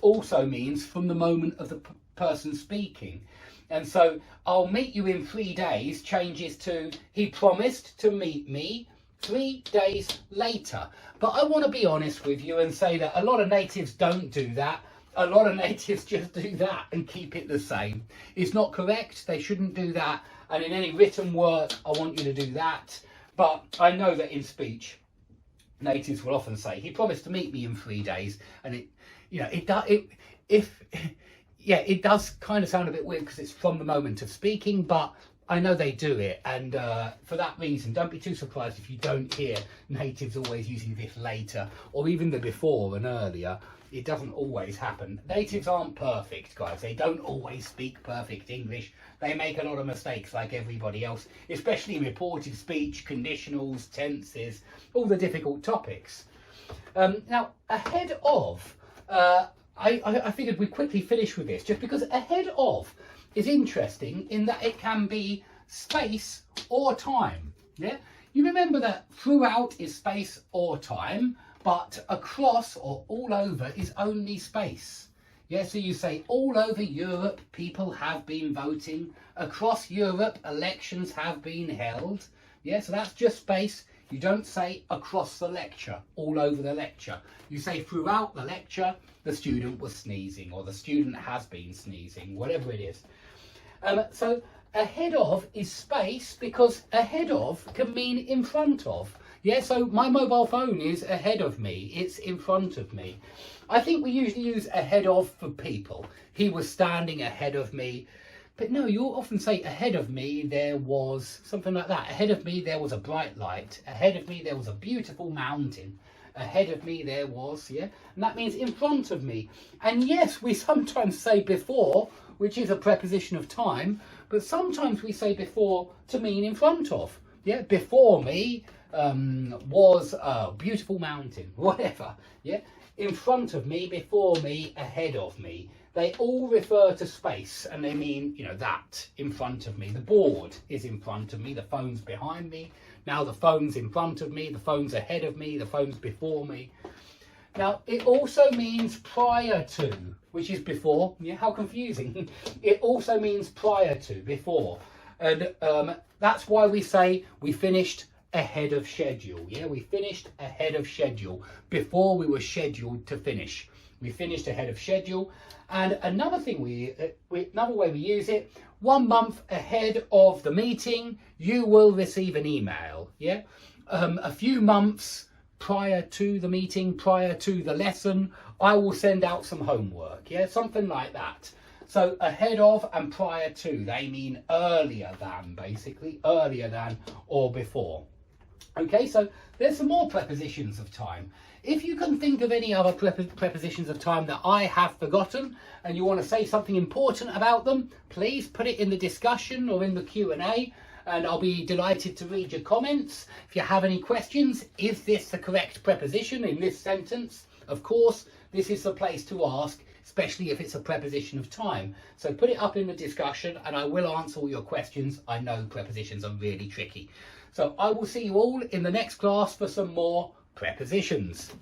also means from the moment of the person speaking. And so I'll meet you in 3 days changes to he promised to meet me 3 days later. But I want to be honest with you and say that a lot of natives don't do that. A lot of natives just do that and keep it the same. It's not correct. They shouldn't do that. And in any written work, I want you to do that. But I know that in speech, natives will often say, he promised to meet me in 3 days. And it does kind of sound a bit weird because it's from the moment of speaking, but I know they do it. And for that reason, don't be too surprised if you don't hear natives always using this later or even the before and earlier. It doesn't always happen. Natives aren't perfect, guys. They don't always speak perfect English. They make a lot of mistakes like everybody else, especially reported speech, conditionals, tenses, all the difficult topics. Now, ahead of, I figured we'd quickly finish with this, just because ahead of is interesting in that it can be space or time. Yeah, you remember that throughout is space or time, but across or all over is only space. Yeah, so you say all over Europe people have been voting. Across Europe elections have been held. Yeah, so that's just space. You don't say across the lecture, all over the lecture. You say throughout the lecture the student was sneezing or the student has been sneezing, whatever it is. So ahead of is space because ahead of can mean in front of. Yeah, so my mobile phone is ahead of me. It's in front of me. I think we usually use ahead of for people. He was standing ahead of me. But no, you'll often say ahead of me there was something like that. Ahead of me there was a bright light. Ahead of me there was a beautiful mountain. Ahead of me there was, yeah. And that means in front of me. And yes, we sometimes say before, which is a preposition of time. But sometimes we say before to mean in front of. Yeah, before me was a beautiful mountain, whatever. Yeah, in front of me, before me, ahead of me. They all refer to space and they mean, that in front of me. The board is in front of me, the phone's behind me. Now the phone's in front of me, the phone's ahead of me, the phone's before me. Now it also means prior to, which is before. Yeah, how confusing. It also means prior to, before. And that's why we say we finished ahead of schedule. Yeah, we finished ahead of schedule before we were scheduled to finish. We finished ahead of schedule. And another thing another way we use it, 1 month ahead of the meeting, you will receive an email. Yeah, a few months prior to the meeting, prior to the lesson, I will send out some homework. Yeah, something like that. So ahead of and prior to, they mean earlier than, basically, earlier than or before. Okay, so there's some more prepositions of time. If you can think of any other prepositions of time that I have forgotten and you want to say something important about them, please put it in the discussion or in the Q&A and I'll be delighted to read your comments. If you have any questions, is this the correct preposition in this sentence? Of course, this is the place to ask, especially if it's a preposition of time. So put it up in the discussion and I will answer all your questions. I know prepositions are really tricky. So I will see you all in the next class for some more prepositions.